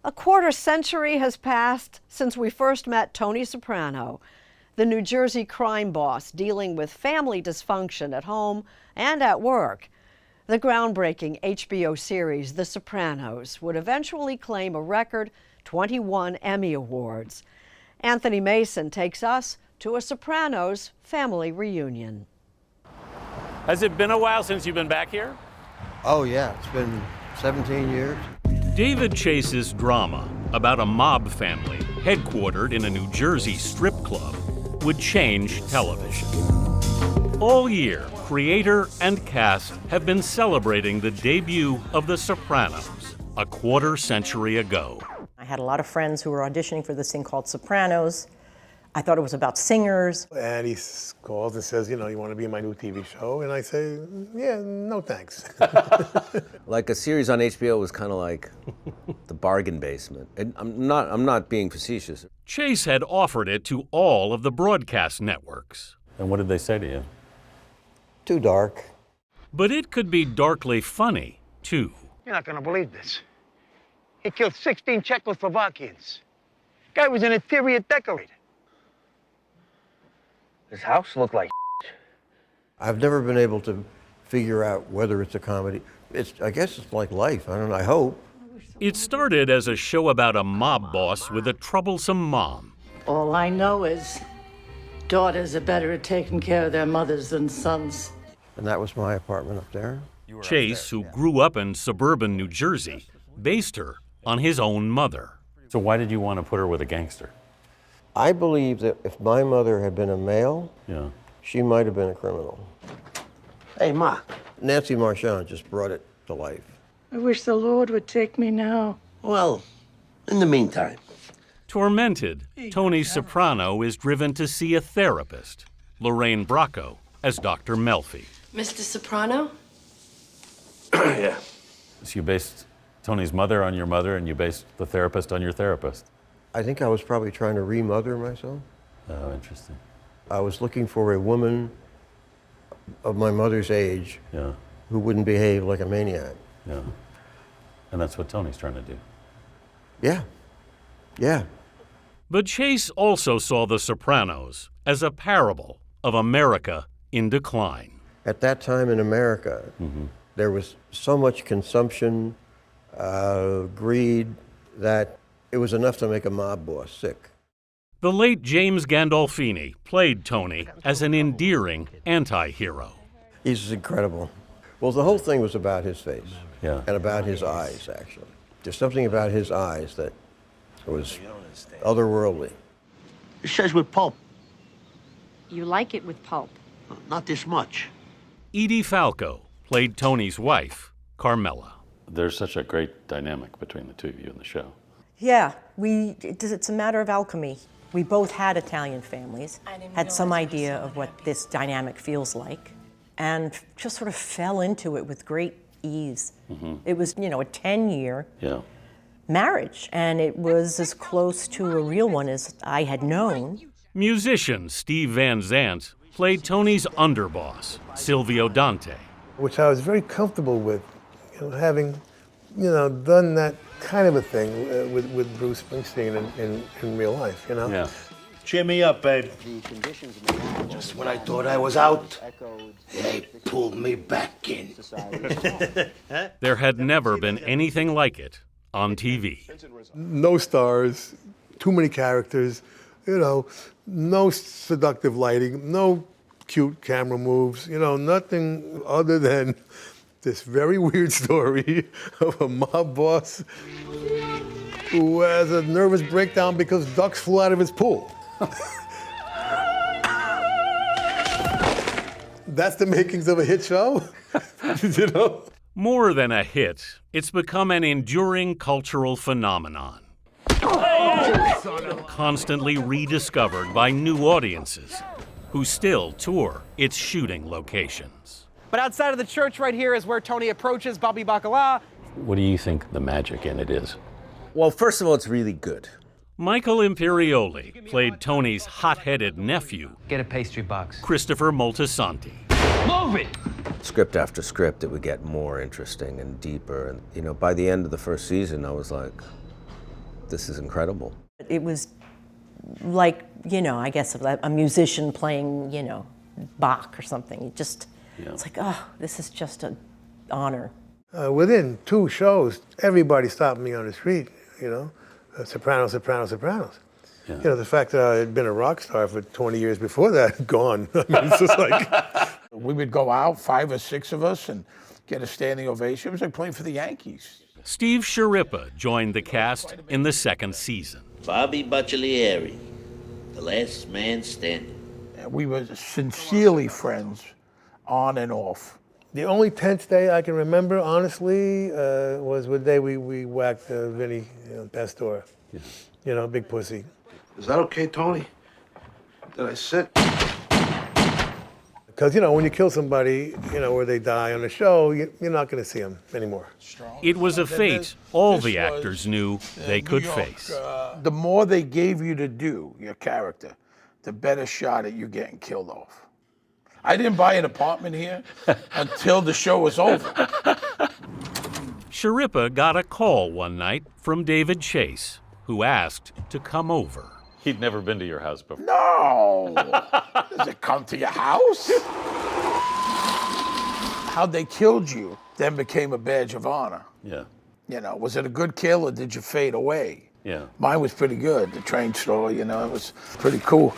A quarter century has passed since we first met Tony Soprano, the New Jersey crime boss dealing with family dysfunction at home and at work. The groundbreaking HBO series, The Sopranos, would eventually claim a record 21 Emmy Awards. Anthony Mason takes us to a Sopranos family reunion. Has it been a while since you've been back here? Oh yeah, it's been 17 years. David Chase's drama about a mob family headquartered in a New Jersey strip club would change television. All year, creator and cast have been celebrating the debut of The Sopranos a quarter century ago. I had a lot of friends who were auditioning for this thing called Sopranos. I thought it was about singers. And he calls and says, you want to be in my new TV show? And I say, yeah, no thanks. Like a series on HBO was kind of like the bargain basement. And I'm not being facetious. Chase had offered it to all of the broadcast networks. And what did they say to you? Too dark. But it could be darkly funny, too. You're not gonna believe this. He killed 16 Czechoslovakians. Guy was an interior decorator. His house looked like I've never been able to figure out whether it's a comedy. I guess it's like life. I don't know, I hope. It started as a show about a mob boss with a troublesome mom. All I know is daughters are better at taking care of their mothers than sons. And that was my apartment up there. Chase, who grew up in suburban New Jersey, based her on his own mother. So why did you want to put her with a gangster? I believe that if my mother had been a male, Yeah. she might have been a criminal. Hey, Ma. Nancy Marchand just brought it to life. I wish the Lord would take me now. Well, in the meantime. Tormented, Tony Soprano is driven to see a therapist, Lorraine Bracco as Dr. Melfi. Mr. Soprano? Yeah. So you based Tony's mother on your mother, and you based the therapist on your therapist. I think I was probably trying to remother myself. Oh, interesting. I was looking for a woman of my mother's age Yeah, who wouldn't behave like a maniac. yeah. And that's what Tony's trying to do. Yeah, yeah. But Chase also saw The Sopranos as a parable of America in decline. At that time in America, there was so much consumption, greed, that it was enough to make a mob boss sick. The late James Gandolfini played Tony as an endearing anti-hero. He's incredible. Well, the whole thing was about his face. Yeah. And about his eyes, actually. There's something about his eyes that was otherworldly. It says with pulp. You like it with pulp. Not this much. Edie Falco played Tony's wife, Carmela. There's such a great dynamic between the two of you in the show. Yeah, it's a matter of alchemy. We both had Italian families, had some idea of what this dynamic feels like, and just sort of fell into it with great ease. It was, a 10-year Yeah. marriage, and it was as close to a real one as I had known. Musician Steve Van Zandt played Tony's underboss, Silvio Dante. Which I was very comfortable with, having, done that kind of a thing with Bruce Springsteen in real life, Yeah. Cheer me up, babe. Just when I thought I was out, they pulled me back in. There had never been anything like it on TV. No stars, too many characters, no seductive lighting, no cute camera moves, nothing other than this very weird story of a mob boss who has a nervous breakdown because ducks flew out of his pool. That's the makings of a hit show, More than a hit, it's become an enduring cultural phenomenon. Constantly rediscovered by new audiences who still tour its shooting locations. But outside of the church right here is where Tony approaches Bobby Bacala. What do you think the magic in it is? Well, first of all, it's really good. Michael Imperioli played Tony's hot-headed nephew, Get a pastry box. Christopher Moltisanti. Move it! Script after script, it would get more interesting and deeper. And, by the end of the first season, I was like, this is incredible. It was like, I guess a musician playing, Bach or something. It's like, oh, this is just an honor. Within 2 shows, everybody stopped me on the street, Sopranos. Yeah. The fact that I had been a rock star for 20 years before that, gone. I mean, it's just like... We would go out, 5 or 6 of us, and get a standing ovation. It was like playing for the Yankees. Steve Schirripa joined the cast in the 2nd season. Bobby Baccellieri, the last man standing. We were sincerely friends, on and off. The only tense day I can remember, honestly, was the day we whacked Vinny Pastore. Yeah. Big pussy. Is that okay, Tony? Did I sit? Because, when you kill somebody, or they die on the show, you're not going to see them anymore. It was a fate all the actors knew they could face. The more they gave you to do, your character, the better shot at you getting killed off. I didn't buy an apartment here until the show was over. Schirripa got a call one night from David Chase, who asked to come over. He'd never been to your house before. No! Does it come to your house? How they killed you then became a badge of honor. Yeah. Was it a good kill or did you fade away? Yeah. Mine was pretty good. The train store, it was pretty cool.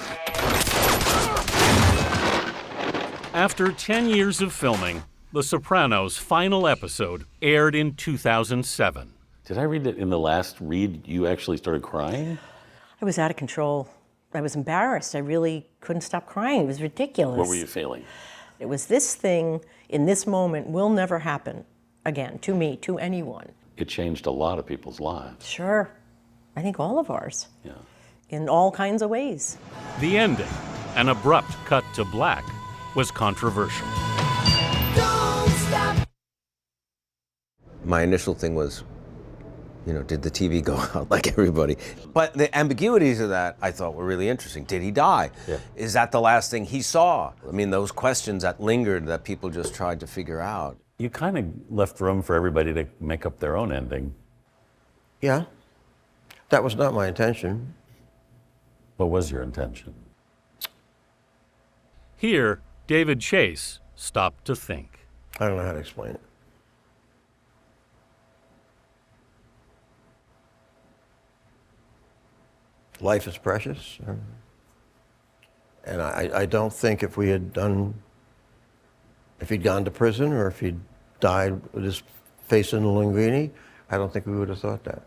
After 10 years of filming, The Sopranos' final episode aired in 2007. Did I read that in the last read you actually started crying? I was out of control. I was embarrassed. I really couldn't stop crying. It was ridiculous. What were you feeling? It was this thing in this moment will never happen again, to me, to anyone. It changed a lot of people's lives. Sure. I think all of ours. Yeah. In all kinds of ways. The ending, an abrupt cut to black, was controversial. My initial thing was, did the TV go out like everybody? But the ambiguities of that I thought were really interesting. Did he die? Yeah. Is that the last thing he saw? I mean, those questions that lingered that people just tried to figure out. You kind of left room for everybody to make up their own ending. Yeah. That was not my intention. What was your intention? Here, David Chase stopped to think. I don't know how to explain it. Life is precious. And I don't think if he'd gone to prison or if he'd died with his face in the linguine, I don't think we would have thought that.